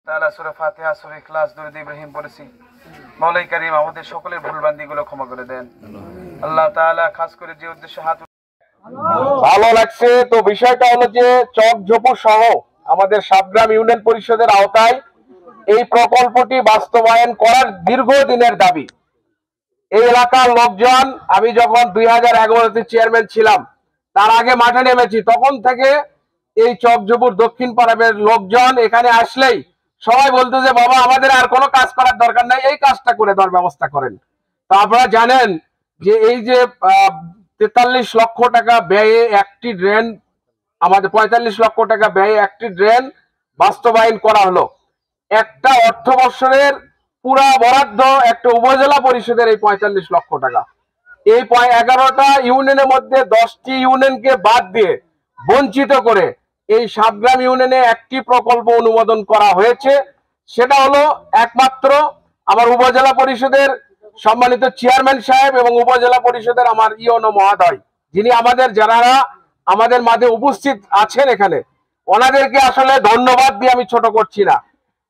তাআলা সূরা ফাতিহা, সূরা ইখলাস, দরুদ ইব্রাহিম পড়েছি। মাওলাই কারীম আমাদের সকলের ভুলভ্রান্তিগুলো ক্ষমা করে দেন। আল্লাহ তাআলা খাস করে যে উদ্দেশ্যে হাত ভালো লাগছে, তো বিষয়টা হলো যে চকঝোপড় সহ আমাদের সাবগ্রাম ইউনিয়ন পরিষদের আওতায় এই প্রকল্পটি বাস্তবায়ন করার দীর্ঘদিনের দাবি। এই এলাকার লোকজন, আমি যখন 2011-তে চেয়ারম্যান ছিলাম, তার আগে মাঠে নেমেছি, তখন থেকে এই চকঝোপড় দক্ষিণ পাড়ার লোকজন এখানে আসলেই সবাই বলতো যে বাবা আমাদের আর কোনো কাজ করার দরকার নাই, এই কাজটা করে দেওয়ার ব্যবস্থা করেন। তো আপনারা জানেন যে এই যে 43 লক্ষ টাকা ব্যয়ে একটি ড্রেন, আমাদের 45 লক্ষ টাকা ব্যয়ে একটি ড্রেন বাস্তবায়ন করা হলো। একটা অর্থ বৎসরের পুরা বরাদ্দ একটা উপজেলা পরিষদের এই 45 লক্ষ টাকা। এই 11টা ইউনিয়নের মধ্যে 10টি ইউনিয়নকে বাদ দিয়ে বঞ্চিত করে এই সাবগ্রাম ইউনিয়নে একটি প্রকল্প অনুমোদন করা হয়েছে। সেটা হলো একমাত্র আমার উপজেলা পরিষদের সম্মানিত চেয়ারম্যান সাহেব এবং উপজেলা পরিষদের আমার ইওনো মহোদয়, যিনি যারা আমাদের মাঝে উপস্থিত আছেন এখানে, ওনাদেরকে আসলে ধন্যবাদ দিয়ে আমি ছোট করছি না।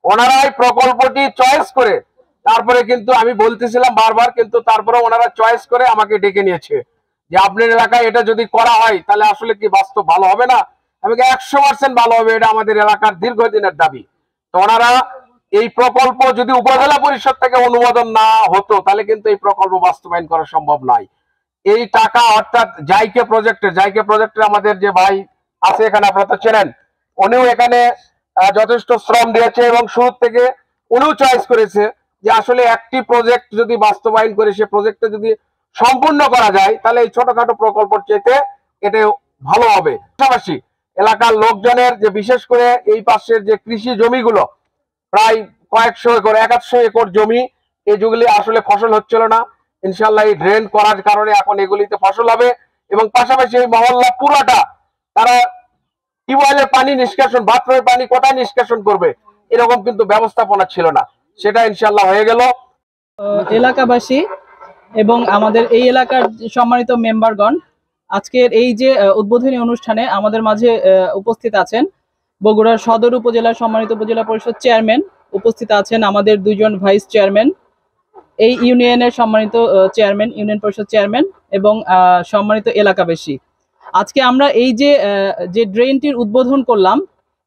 ওনারাই প্রকল্পটি চয়েস করে, তারপরে কিন্তু আমি বলতেছিলাম বারবার, কিন্তু তারপরে ওনারা চয়েস করে আমাকে ডেকে নিয়েছে যে আপনার এলাকায় এটা যদি করা হয় তাহলে আসলে কি বাস্তব ভালো হবে না? আমি 100% ভালো হবে, এটা আমাদের এলাকার দীর্ঘদিনের দাবি। তো ওনারা এই প্রকল্প যদি উপজেলা পরিষদ থেকে অনুমোদন না হতো তাহলে কিন্তু এই প্রকল্প বাস্তবায়ন করা সম্ভব নয়। এই টাকা অর্থাৎ জাইকে প্রজেক্টের আমাদের যে ভাই আছে এখানে, আপনারা তো চেনেন, উনিও এখানে যথেষ্ট শ্রম দিয়েছে এবং শুরু থেকে উনিও চয়েস করেছে যে আসলে একটি প্রজেক্ট যদি বাস্তবায়ন করে সে প্রজেক্টটা যদি সম্পূর্ণ করা যায় তাহলে এই ছোটখাটো প্রকল্পের চেয়ে এটা ভালো হবে। পাশাপাশি এলাকার লোকজনের যে বিশেষ করে এই পাশের যে কৃষি জমিগুলো প্রায় কয়েকশো একর, 100 একর জমি, এই যেগুলি আসলে ফসল হচ্ছিল না, ইনশাল্লাহ এই ড্রেন করার কারণে এখন এগুলিতে ফসল হবে। এবং পাশাপাশি এই মহল্লা পুরাটা তারা টিউবওয়েলের পানি নিষ্কাশন, বাথরুমের পানি কোথায় নিষ্কাশন করবে এরকম কিন্তু ব্যবস্থাপনা ছিল না, সেটা ইনশাল্লাহ হয়ে গেল। এলাকাবাসী এবং আমাদের এই এলাকার সম্মানিত মেম্বারগণ, আজকের এই যে উদ্বোধনী অনুষ্ঠানে আমাদের মাঝে উপস্থিত আছেন বগুড়ার সদর উপজেলার সম্মানিত উপজেলা পরিষদ চেয়ারম্যান, উপস্থিত আছেন আমাদের 2 জন ভাইস চেয়ারম্যান, এই ইউনিয়নের সম্মানিত চেয়ারম্যান, ইউনিয়ন পরিষদ চেয়ারম্যান এবং সম্মানিত এলাকাবাসী। আজকে আমরা এই যে ড্রেনটির উদ্বোধন করলাম,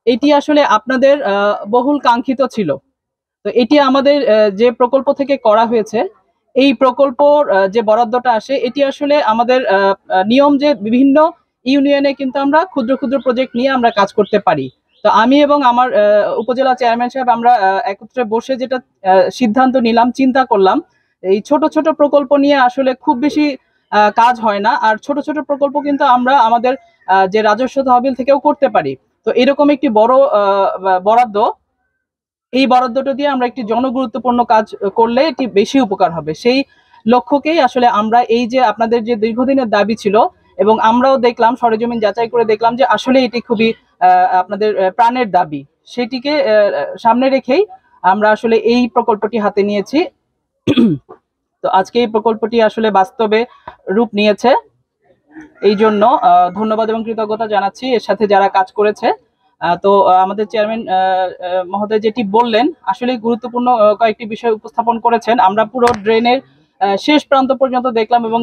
এটি আসলে আপনাদের বহুল কাঙ্ক্ষিত ছিল। তো এটি আমাদের যে প্রকল্প থেকে করা হয়েছে, এই প্রকল্পর যে বরাদ্দটা আসে এটি আসলে আমাদের নিয়ম যে বিভিন্ন ইউনিয়নে কিন্তু আমরা ক্ষুদ্র ক্ষুদ্র প্রজেক্ট নিয়ে আমরা কাজ করতে পারি। তো আমি এবং আমার উপজেলা চেয়ারম্যান সাহেব আমরা একত্রে বসে যেটা সিদ্ধান্ত নিলাম, চিন্তা করলাম, এই ছোট ছোট প্রকল্প নিয়ে আসলে খুব বেশি কাজ হয় না, আর ছোট ছোট প্রকল্প কিন্তু আমরা আমাদের যে রাজস্ব তহবিল থেকেও করতে পারি। তো এরকম একটি বড় বরাদ্দ, এই বরাদ্দটা দিয়ে আমরা একটি জনগুরুত্বপূর্ণ কাজ করলে এটি বেশি উপকার হবে। সেই লক্ষ্যকেই আসলে আমরা এই যে আপনাদের যে দীর্ঘদিনের দাবি ছিল, এবং আমরাও দেখলাম সরেজমিন যাচাই করে দেখলাম যে আসলে এটি খুবই আপনাদের প্রাণের দাবি, সেটিকে সামনে রেখেই আমরা আসলে এই প্রকল্পটি হাতে নিয়েছি। তো আজকে এই প্রকল্পটি আসলে বাস্তবে রূপ নিয়েছে, এই জন্য ধন্যবাদ এবং কৃতজ্ঞতা জানাচ্ছি এর সাথে যারা কাজ করেছে। তো আমাদের চেয়ারম্যান মহোদয় যেটি বললেন আসলে গুরুত্বপূর্ণ কয়েকটি বিষয় উপস্থাপন করেছেন। আমরা পুরো ড্রেনের শেষ প্রান্ত পর্যন্ত দেখলাম এবং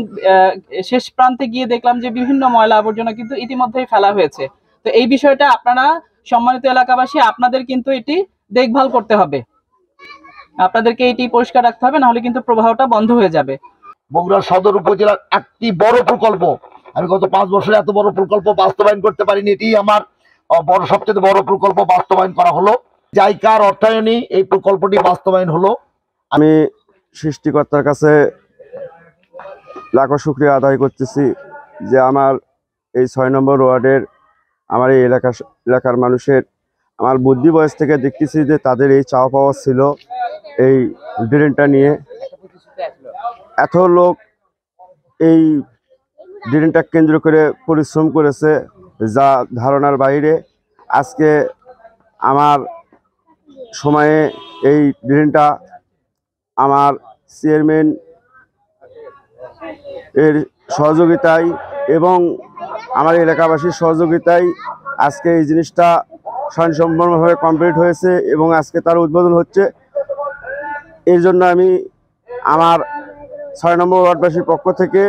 শেষ প্রান্তে গিয়ে দেখলাম যে বিভিন্ন ময়লা আবর্জনা কিন্তু ইতিমধ্যেই ফেলা হয়েছে। তো এই বিষয়টা আপনারা সম্মানিত এলাকাবাসী, আপনাদের কিন্তু এটি দেখভাল করতে হবে, আপনাদেরকে এটি পরিষ্কার রাখতে হবে, নাহলে কিন্তু প্রবাহটা বন্ধ হয়ে যাবে। বগুড়া সদর উপজেলার একটি বড় প্রকল্প, আমি গত 5 বছরে এত বড় প্রকল্প বাস্তবায়ন করতে পারিনি, এটি আমার সবচেয়ে বড় প্রকল্প বাস্তবায়ন করা হলো। জাইকার অর্থায়নে এই প্রকল্পটি বাস্তবায়ন হলো। আমি সৃষ্টিকর্তার কাছে লাখো শুকরিয়া আদায় করতেছি যে আমার এই 6 নম্বর ওয়ার্ডের আমার এই এলাকার মানুষের, আমার বুদ্ধি বয়স থেকে দেখতেছি যে তাদের এই চাওয়া পাওয়া ছিল এই ড্রেনটা নিয়ে। এত লোক এই ড্রেনটা কেন্দ্র করে পরিশ্রম করেছে যা ধারণার বাইরে। আজকে আমার সময়ে এই ড্রেনটা আমার চেয়ারম্যান এর সহযোগিতায় এবং আমার এলাকাবাসীর সহযোগিতায় আজকে এই জিনিসটা স্বয়ংসম্পূর্ণভাবে কমপ্লিট হয়েছে এবং আজকে তার উদ্বোধন হচ্ছে। এর জন্য আমি আমার 6 নম্বর ওয়ার্ডবাসীর পক্ষ থেকে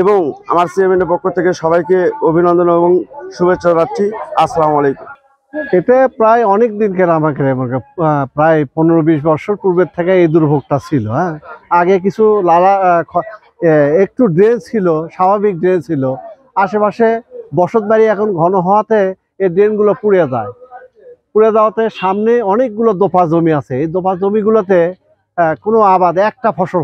এবং আমার চেয়ারম্যানের পক্ষ থেকে সবাইকে অভিনন্দন এবং শুভেচ্ছা জানাচ্ছি। আসসালামু আলাইকুম। এটা প্রায় অনেক দিনকার আমাকে প্রায় 15-20 বছর পূর্বের থেকে এই দুর্ভোগটা ছিল। হ্যাঁ, আগে কিছু একটু ড্রেন ছিল, স্বাভাবিক ড্রেন ছিল, আশেপাশে বসত বাড়ি এখন ঘন হওয়াতে এই ড্রেনগুলো পুড়ে যায়। পুড়ে যাওয়াতে সামনে অনেকগুলো দোপা জমি আছে, এই দোপা জমিগুলোতে কোনো আবাদ একটা ফসল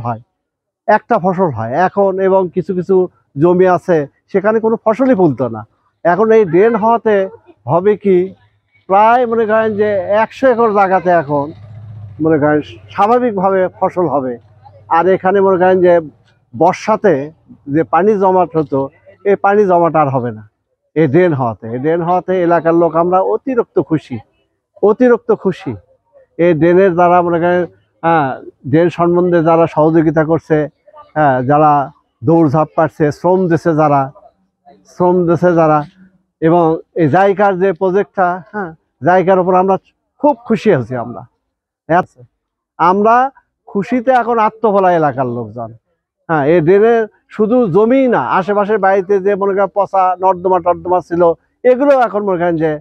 হয় এখন, এবং কিছু কিছু জমি আছে সেখানে কোনো ফসলই ফলতো না। এখন এই ড্রেন হওয়াতে হবে কি, প্রায় মনে করেন যে 100 একর জায়গাতে এখন মনে করেন স্বাভাবিকভাবে ফসল হবে। আর এখানে মনে করেন যে বর্ষাতে যে পানি জমাট হতো, এই পানি জমাট আর হবে না এই ড্রেন হওয়াতে এলাকার লোক আমরা অতিরিক্ত খুশি। এই ড্রেনের দ্বারা মনে করেন ড্রেন সম্বন্ধে যারা সহযোগিতা করছে, যারা দৌড়ঝাঁপ পাচ্ছে, শ্রম দেশে যারা এবং এই জায়গার যে প্রজেক্টটা, জায়গার উপর আমরা খুব খুশি আছি। আমরা খুশিতে এখন আত্মভোলা এলাকার লোকজন। এই ড্রেনের শুধু জমি না, আশেপাশের বাড়িতে যে মনে করেন পচা নর্দমা ছিল, এগুলো এখন মনে করেন যে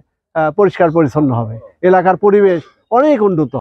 পরিষ্কার পরিচ্ছন্ন হবে, এলাকার পরিবেশ অনেক উন্নত।